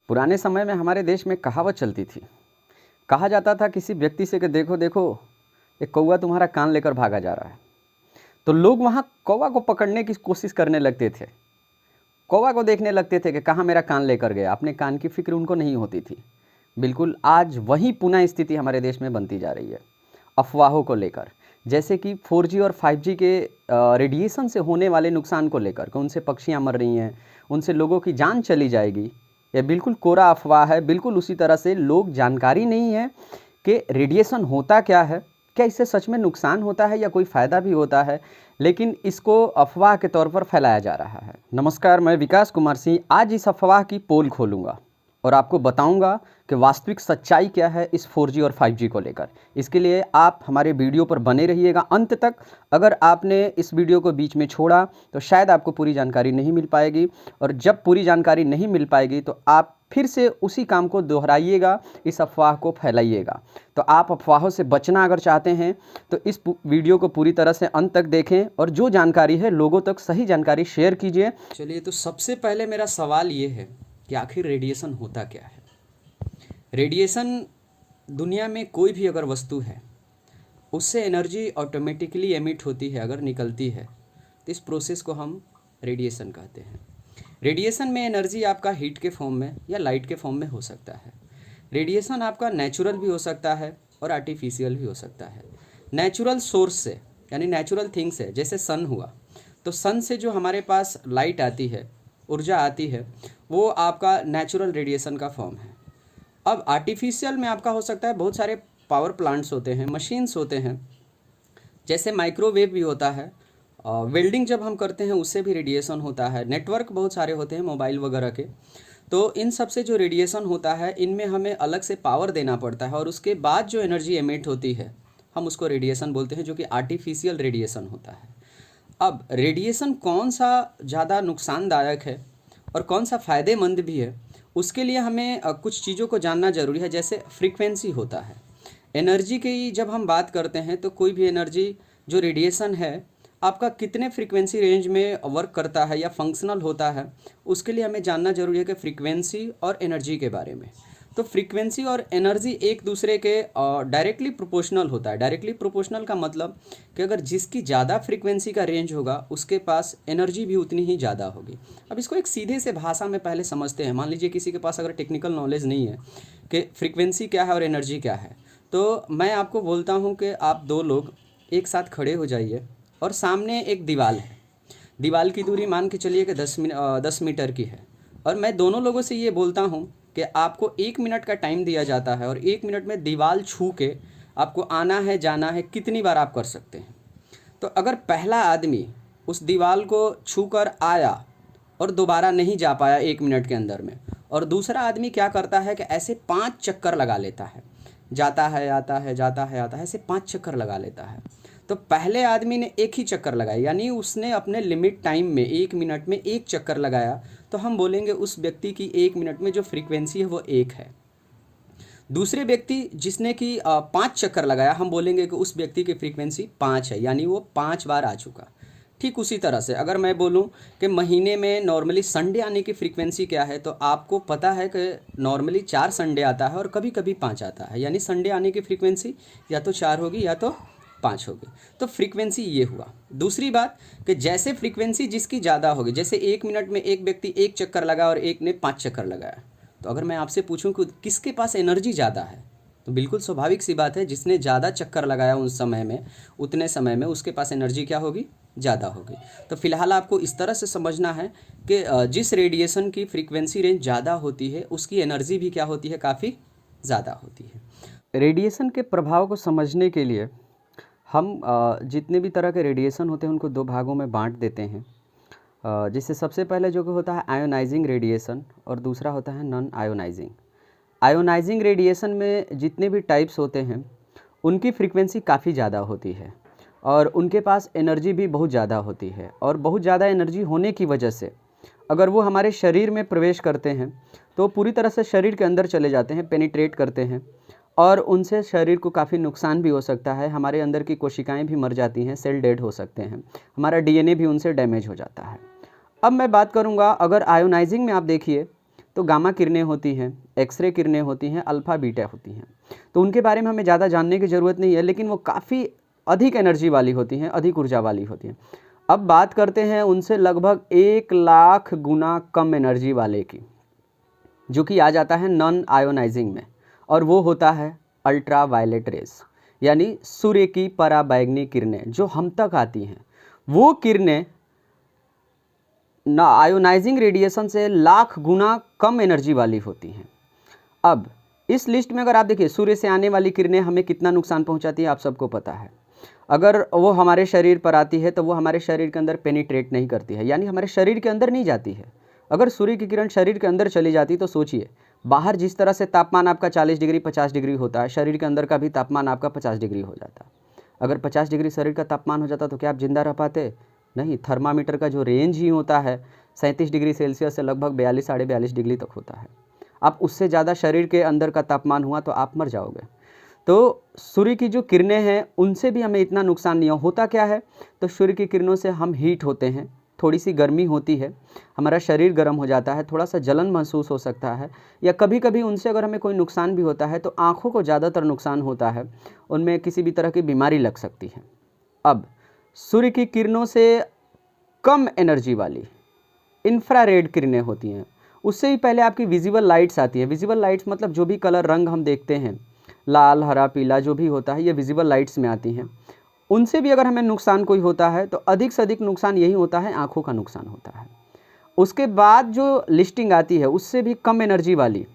पुराने समय में हमारे देश में कहावत चलती थी। कहा जाता था किसी व्यक्ति से कि देखो देखो, एक कौवा तुम्हारा कान लेकर भागा जा रहा है। तो लोग वहाँ कौवा को पकड़ने की कोशिश करने लगते थे, कौवा को देखने लगते थे कि कहाँ मेरा कान लेकर गया। अपने कान की फिक्र उनको नहीं होती थी। बिल्कुल आज वही पुनः स्थिति हमारे देश में बनती जा रही है अफवाहों को लेकर, जैसे कि 4G और 5G के रेडिएशन से होने वाले नुकसान को लेकर कि उनसे पक्षियाँ मर रही हैं, उनसे लोगों की जान चली जाएगी। यह बिल्कुल कोरा अफवाह है। बिल्कुल उसी तरह से लोग जानकारी नहीं है कि रेडिएशन होता क्या है, क्या इससे सच में नुकसान होता है या कोई फ़ायदा भी होता है, लेकिन इसको अफवाह के तौर पर फैलाया जा रहा है। नमस्कार, मैं विकास कुमार सिंह आज इस अफवाह की पोल खोलूँगा और आपको बताऊंगा कि वास्तविक सच्चाई क्या है इस 4G और 5G को लेकर। इसके लिए आप हमारे वीडियो पर बने रहिएगा अंत तक। अगर आपने इस वीडियो को बीच में छोड़ा तो शायद आपको पूरी जानकारी नहीं मिल पाएगी, और जब पूरी जानकारी नहीं मिल पाएगी तो आप फिर से उसी काम को दोहराइएगा, इस अफवाह को फैलाइएगा। तो आप अफवाहों से बचना अगर चाहते हैं तो इस वीडियो को पूरी तरह से अंत तक देखें और जो जानकारी है लोगों तक सही जानकारी शेयर कीजिए। चलिए, तो सबसे पहले मेरा सवाल ये है कि आखिर रेडिएशन होता क्या है। रेडिएशन दुनिया में कोई भी अगर वस्तु है उससे एनर्जी ऑटोमेटिकली एमिट होती है, अगर निकलती है तो इस प्रोसेस को हम रेडिएशन कहते हैं। रेडिएशन में एनर्जी आपका हीट के फॉर्म में या लाइट के फॉर्म में हो सकता है। रेडिएशन आपका नेचुरल भी हो सकता है और आर्टिफिशियल भी हो सकता है। नेचुरल सोर्स से यानी नेचुरल थिंग से, जैसे सन हुआ, तो सन से जो हमारे पास लाइट आती है, ऊर्जा आती है, वो आपका नेचुरल रेडिएशन का फॉर्म है। अब आर्टिफिशियल में आपका हो सकता है, बहुत सारे पावर प्लांट्स होते हैं, मशीन्स होते हैं, जैसे माइक्रोवेव भी होता है, वेल्डिंग जब हम करते हैं उससे भी रेडिएशन होता है, नेटवर्क बहुत सारे होते हैं मोबाइल वगैरह के। तो इन सब से जो रेडिएशन होता है, इनमें हमें अलग से पावर देना पड़ता है और उसके बाद जो एनर्जी एमिट होती है हम उसको रेडिएशन बोलते हैं, जो कि आर्टिफिशियल रेडिएशन होता है। अब रेडिएशन कौन सा ज़्यादा नुकसानदायक है और कौन सा फ़ायदेमंद भी है, उसके लिए हमें कुछ चीज़ों को जानना ज़रूरी है। जैसे फ्रीक्वेंसी होता है एनर्जी की, जब हम बात करते हैं तो कोई भी एनर्जी जो रेडिएशन है आपका कितने फ्रीक्वेंसी रेंज में वर्क करता है या फंक्शनल होता है, उसके लिए हमें जानना जरूरी है कि फ्रीक्वेंसी और एनर्जी के बारे में। तो फ्रीक्वेंसी और एनर्जी एक दूसरे के डायरेक्टली प्रोपोर्शनल होता है। डायरेक्टली प्रोपोर्शनल का मतलब कि अगर जिसकी ज़्यादा फ्रीक्वेंसी का रेंज होगा उसके पास एनर्जी भी उतनी ही ज़्यादा होगी। अब इसको एक सीधे से भाषा में पहले समझते हैं। मान लीजिए किसी के पास अगर टेक्निकल नॉलेज नहीं है कि फ्रीक्वेंसी क्या है और एनर्जी क्या है, तो मैं आपको बोलता हूँ कि आप दो लोग एक साथ खड़े हो जाइए और सामने एक दीवार है। दीवार की दूरी मान के चलिए कि 10 मीटर की है, और मैं दोनों लोगों से ये बोलता हूँ कि आपको 1 मिनट का टाइम दिया जाता है और 1 मिनट में दीवार छू के आपको आना है जाना है, कितनी बार आप कर सकते हैं। तो अगर पहला आदमी उस दीवार को छू कर आया और दोबारा नहीं जा पाया 1 मिनट के अंदर में, और दूसरा आदमी क्या करता है कि ऐसे 5 चक्कर लगा लेता है, जाता है आता है जाता है आता है, ऐसे 5 चक्कर लगा लेता है, तो पहले आदमी ने एक ही चक्कर लगाया, यानी उसने अपने लिमिट टाइम में 1 मिनट में 1 चक्कर लगाया, तो हम बोलेंगे उस व्यक्ति की 1 मिनट में जो फ्रीक्वेंसी है वो 1 है। दूसरे व्यक्ति जिसने कि 5 चक्कर लगाया, हम बोलेंगे कि उस व्यक्ति की फ्रीक्वेंसी 5 है, यानी वो 5 बार आ चुका। ठीक उसी तरह से अगर मैं बोलूं कि महीने में नॉर्मली संडे आने की फ्रीक्वेंसी क्या है, तो आपको पता है कि नॉर्मली 4 संडे आता है और कभी कभी 5 आता है, यानी संडे आने की फ्रीक्वेंसी या तो 4 होगी या तो 5 होगी। तो फ्रीक्वेंसी ये हुआ। दूसरी बात कि जैसे फ्रीक्वेंसी जिसकी ज़्यादा होगी, जैसे 1 मिनट में एक व्यक्ति 1 चक्कर लगाया और एक ने 5 चक्कर लगाया, तो अगर मैं आपसे पूछूं कि किसके पास एनर्जी ज़्यादा है, तो बिल्कुल स्वाभाविक सी बात है, जिसने ज़्यादा चक्कर लगाया उस समय में, उतने समय में उसके पास एनर्जी क्या होगी, ज़्यादा होगी। तो फिलहाल आपको इस तरह से समझना है कि जिस रेडिएशन की फ्रीक्वेंसी रेंज ज़्यादा होती है उसकी एनर्जी भी क्या होती है, काफ़ी ज़्यादा होती है। रेडिएशन के प्रभाव को समझने के लिए हम जितने भी तरह के रेडिएशन होते हैं उनको 2 भागों में बांट देते हैं। जिससे सबसे पहले जो कि होता है आयोनाइजिंग रेडिएशन और दूसरा होता है नॉन आयोनाइजिंग। आयोनाइजिंग रेडिएशन में जितने भी टाइप्स होते हैं उनकी फ्रीक्वेंसी काफ़ी ज़्यादा होती है और उनके पास एनर्जी भी बहुत ज़्यादा होती है, और बहुत ज़्यादा एनर्जी होने की वजह से अगर वो हमारे शरीर में प्रवेश करते हैं तो पूरी तरह से शरीर के अंदर चले जाते हैं, पेनिट्रेट करते हैं, और उनसे शरीर को काफ़ी नुकसान भी हो सकता है। हमारे अंदर की कोशिकाएं भी मर जाती हैं, सेल डेड हो सकते हैं, हमारा डीएनए भी उनसे डैमेज हो जाता है। अब मैं बात करूंगा, अगर आयोनाइजिंग में आप देखिए तो गामा किरणें होती हैं, एक्सरे किरणें होती हैं, अल्फ़ा बीटा होती हैं। तो उनके बारे में हमें ज़्यादा जानने की ज़रूरत नहीं है, लेकिन वो काफ़ी अधिक एनर्जी वाली होती हैं, अधिक ऊर्जा वाली होती हैं। अब बात करते हैं उनसे लगभग 1 लाख गुना कम एनर्जी वाले की, जो कि आ जाता है नॉन आयोनाइजिंग में, और वो होता है अल्ट्रा वायलेट रेस, यानी सूर्य की पराबैंगनी किरणें जो हम तक आती हैं। वो किरणें ना आयोनाइजिंग रेडिएशन से लाख गुना कम एनर्जी वाली होती हैं। अब इस लिस्ट में अगर आप देखिए, सूर्य से आने वाली किरणें हमें कितना नुकसान पहुंचाती है आप सबको पता है। अगर वो हमारे शरीर पर आती है तो वो हमारे शरीर के अंदर पेनिट्रेट नहीं करती है, यानी हमारे शरीर के अंदर नहीं जाती है। अगर सूर्य की किरण शरीर के अंदर चली जाती तो सोचिए, बाहर जिस तरह से तापमान आपका 40 डिग्री 50 डिग्री होता है, शरीर के अंदर का भी तापमान आपका 50 डिग्री हो जाता। अगर 50 डिग्री शरीर का तापमान हो जाता तो क्या आप जिंदा रह पाते? नहीं। थर्मामीटर का जो रेंज ही होता है 37 डिग्री सेल्सियस से लगभग 42 साढ़े 42 डिग्री तक होता है। आप उससे ज़्यादा शरीर के अंदर का तापमान हुआ तो आप मर जाओगे। तो सूर्य की जो किरणें हैं उनसे भी हमें इतना नुकसान नहीं होता। क्या है, तो सूर्य की किरणों से हम हीट होते हैं, थोड़ी सी गर्मी होती है, हमारा शरीर गर्म हो जाता है, थोड़ा सा जलन महसूस हो सकता है, या कभी कभी उनसे अगर हमें कोई नुकसान भी होता है तो आँखों को ज़्यादातर नुकसान होता है, उनमें किसी भी तरह की बीमारी लग सकती है। अब सूर्य की किरणों से कम एनर्जी वाली इंफ्रारेड किरणें होती हैं, उससे ही पहले आपकी विजिबल लाइट्स आती है। विजिबल लाइट्स मतलब जो भी कलर रंग हम देखते हैं, लाल हरा पीला जो भी होता है, ये विजिबल लाइट्स में आती हैं। उनसे भी अगर हमें नुकसान कोई होता है तो अधिक से अधिक नुकसान यही होता है, आँखों का नुकसान होता है। उसके बाद जो लिस्टिंग आती है उससे भी कम एनर्जी वाली,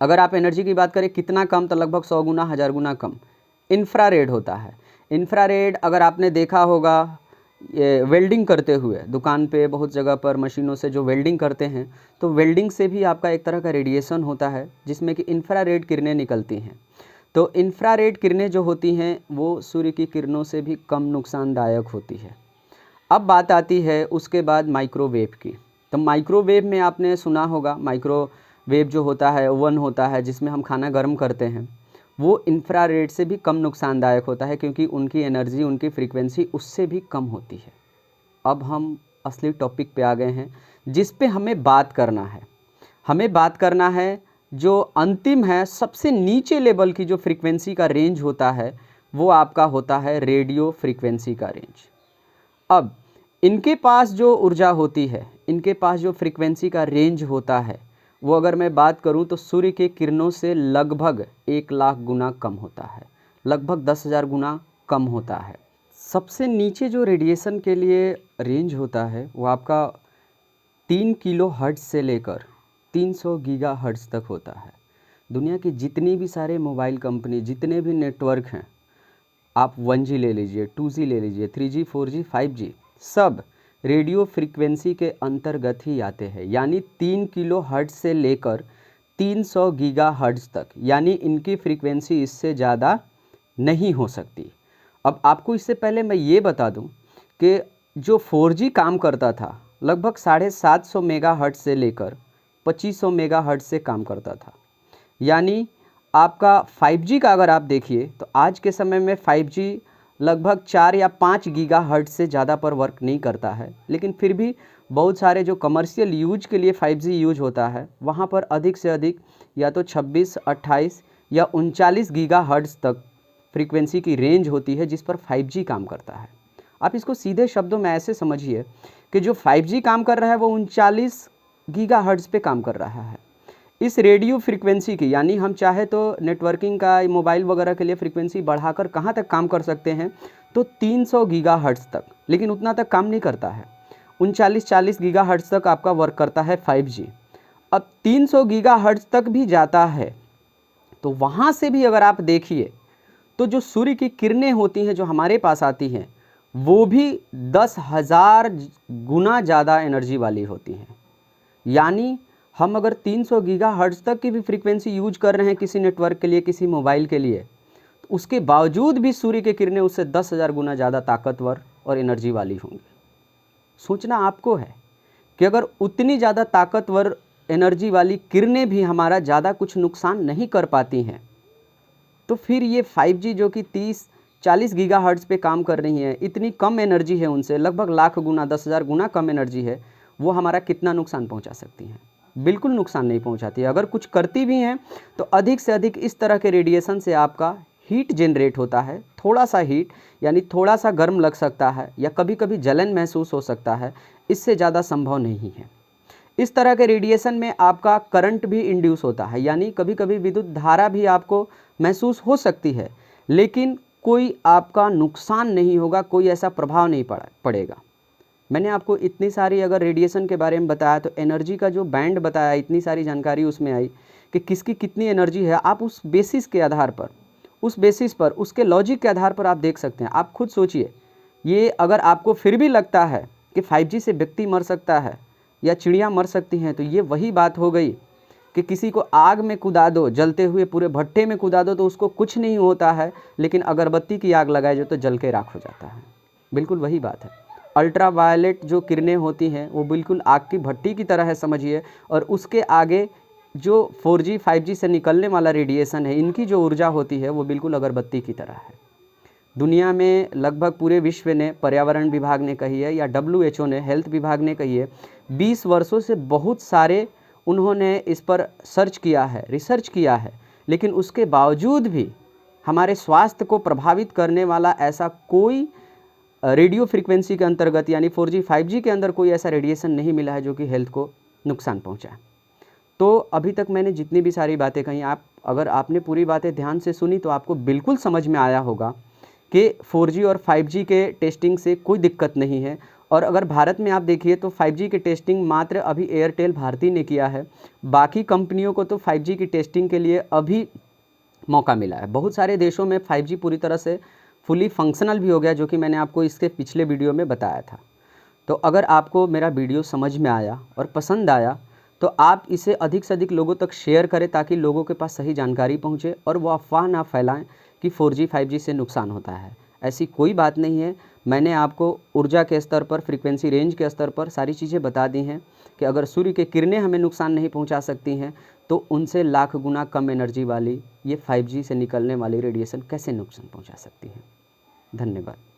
अगर आप एनर्जी की बात करें कितना कम, तो लगभग 100 गुना 1000 गुना कम इंफ्रारेड होता है। इंफ्रारेड अगर आपने देखा होगा, ये वेल्डिंग करते हुए दुकान पे बहुत जगह पर मशीनों से जो वेल्डिंग करते हैं, तो वेल्डिंग से भी आपका एक तरह का रेडिएशन होता है जिसमें कि इंफ्रारेड किरणें निकलती हैं। तो इंफ्रारेड किरणें जो होती हैं वो सूर्य की किरणों से भी कम नुकसानदायक होती है। अब बात आती है उसके बाद माइक्रोवेव की। तो माइक्रोवेव में आपने सुना होगा, माइक्रोवेव जो होता है ओवन होता है जिसमें हम खाना गर्म करते हैं, वो इंफ्रारेड से भी कम नुकसानदायक होता है क्योंकि उनकी एनर्जी, उनकी फ्रीक्वेंसी उससे भी कम होती है। अब हम असली टॉपिक पे आ गए हैं जिस पे हमें बात करना है। हमें बात करना है जो अंतिम है, सबसे नीचे लेवल की जो फ्रीक्वेंसी का रेंज होता है वो आपका होता है रेडियो फ्रीक्वेंसी का रेंज। अब इनके पास जो ऊर्जा होती है, इनके पास जो फ्रीक्वेंसी का रेंज होता है, वो अगर मैं बात करूं तो सूर्य के किरणों से लगभग 1 लाख गुना कम होता है, लगभग 10,000 गुना कम होता है। सबसे नीचे जो रेडिएशन के लिए रेंज होता है वो आपका 3 किलो हर्ट्ज से लेकर 300 गीगा हर्ट्ज तक होता है। दुनिया की जितनी भी सारे मोबाइल कंपनी, जितने भी नेटवर्क हैं, आप 1G ले लीजिए, 2G ले लीजिए, 3G 4G 5G, सब रेडियो फ्रीक्वेंसी के अंतर्गत ही आते हैं, यानी 3 किलो हर्ट्ज से लेकर 300 गीगा हर्ट्ज तक, यानी इनकी फ्रीक्वेंसी इससे ज़्यादा नहीं हो सकती। अब आपको इससे पहले मैं ये बता दूं कि जो 4G काम करता था लगभग 750 मेगा हर्ट्ज से लेकर 2500 मेगा हर्ट्ज से काम करता था, यानी आपका 5G का अगर आप देखिए तो आज के समय में 5G लगभग 4 या 5 गीगा हर्ट्ज से ज़्यादा पर वर्क नहीं करता है, लेकिन फिर भी बहुत सारे जो कमर्शियल यूज के लिए 5G यूज होता है वहाँ पर अधिक से अधिक या तो 26, 28 या 39 गीगा हर्ट्ज तक फ्रीक्वेंसी की रेंज होती है जिस पर 5G काम करता है। आप इसको सीधे शब्दों में ऐसे समझिए कि जो 5G काम कर रहा है वो 39 गीगा हर्ट्ज पे काम कर रहा है। इस रेडियो फ्रीक्वेंसी की, यानी हम चाहे तो नेटवर्किंग का, मोबाइल वगैरह के लिए फ्रीक्वेंसी बढ़ाकर कहाँ तक काम कर सकते हैं, तो 300 गीगा हर्ट्ज तक, लेकिन उतना तक काम नहीं करता है। 39-40 गीगा हर्ट्ज तक आपका वर्क करता है 5G। अब 300 गीगा हर्ट्ज तक भी जाता है तो वहाँ से भी अगर आप देखिए तो जो सूर्य की किरणें होती हैं जो हमारे पास आती हैं वो भी 10,000 गुना ज़्यादा एनर्जी वाली होती हैं। यानी हम अगर 300 गीगा हर्ट्ज तक की भी फ्रीक्वेंसी यूज कर रहे हैं किसी नेटवर्क के लिए, किसी मोबाइल के लिए, तो उसके बावजूद भी सूर्य की किरणें उससे 10,000 गुना ज़्यादा ताकतवर और एनर्जी वाली होंगी। सोचना आपको है कि अगर उतनी ज़्यादा ताकतवर एनर्जी वाली किरणें भी हमारा ज़्यादा कुछ नुकसान नहीं कर पाती हैं, तो फिर ये 5G जो कि 30-40 गीगा हर्ट्ज पे काम कर रही हैं, इतनी कम एनर्जी है उनसे, लगभग लाख गुना 10,000 गुना कम एनर्जी है, वो हमारा कितना नुकसान पहुंचा सकती हैं। बिल्कुल नुकसान नहीं पहुंचाती है। अगर कुछ करती भी हैं तो अधिक से अधिक इस तरह के रेडिएशन से आपका हीट जनरेट होता है, थोड़ा सा हीट यानी थोड़ा सा गर्म लग सकता है या कभी कभी जलन महसूस हो सकता है, इससे ज़्यादा संभव नहीं है। इस तरह के रेडिएशन में आपका करंट भी इंड्यूस होता है, यानी कभी कभी विद्युत धारा भी आपको महसूस हो सकती है, लेकिन कोई आपका नुकसान नहीं होगा, कोई ऐसा प्रभाव नहीं पड़ेगा। मैंने आपको इतनी सारी अगर रेडिएशन के बारे में बताया तो एनर्जी का जो बैंड बताया, इतनी सारी जानकारी उसमें आई कि किसकी कितनी एनर्जी है, आप उस बेसिस के आधार पर, उस बेसिस पर, उसके लॉजिक के आधार पर आप देख सकते हैं। आप खुद सोचिए, ये अगर आपको फिर भी लगता है कि 5G से व्यक्ति मर सकता है या चिड़िया मर सकती हैं, तो ये वही बात हो गई कि किसी को आग में कुदा दो, जलते हुए पूरे भट्टे में कुदा दो तो उसको कुछ नहीं होता है, लेकिन अगरबत्ती की आग लगाए जो तो जल के राख हो जाता है। बिल्कुल वही बात है। अल्ट्रा वायलेट जो किरणें होती हैं वो बिल्कुल आग की भट्टी की तरह है समझिए, और उसके आगे जो 4G 5G से निकलने वाला रेडिएशन है, इनकी जो ऊर्जा होती है वो बिल्कुल अगरबत्ती की तरह है। दुनिया में लगभग पूरे विश्व ने, पर्यावरण विभाग ने कही है या WHO ने, हेल्थ विभाग ने कही है, 20 वर्षों से बहुत सारे उन्होंने इस पर सर्च किया है, रिसर्च किया है, लेकिन उसके बावजूद भी हमारे स्वास्थ्य को प्रभावित करने वाला ऐसा कोई रेडियो फ्रीक्वेंसी के अंतर्गत यानी 4G 5G के अंदर कोई ऐसा रेडिएशन नहीं मिला है जो कि हेल्थ को नुकसान पहुंचाए। तो अभी तक मैंने जितनी भी सारी बातें कही, अगर आपने पूरी बातें ध्यान से सुनी तो आपको बिल्कुल समझ में आया होगा कि 4G और 5G के टेस्टिंग से कोई दिक्कत नहीं है। और अगर भारत में आप देखिए तो 5G की टेस्टिंग मात्र अभी एयरटेल भारती ने किया है, बाकी कंपनियों को तो 5G की टेस्टिंग के लिए अभी मौका मिला है। बहुत सारे देशों में 5G पूरी तरह से फुली फंक्शनल भी हो गया, जो कि मैंने आपको इसके पिछले वीडियो में बताया था। तो अगर आपको मेरा वीडियो समझ में आया और पसंद आया तो आप इसे अधिक से अधिक लोगों तक शेयर करें, ताकि लोगों के पास सही जानकारी पहुंचे और वो अफवाह ना फैलाएं कि 4G 5G से नुकसान होता है। ऐसी कोई बात नहीं है। मैंने आपको ऊर्जा के स्तर पर, फ्रीक्वेंसी रेंज के स्तर पर सारी चीज़ें बता दी हैं कि अगर सूर्य की किरणें हमें नुकसान नहीं पहुंचा सकती हैं तो उनसे लाख गुना कम एनर्जी वाली ये 5G से निकलने वाली रेडिएशन कैसे नुकसान पहुंचा सकती है। धन्यवाद।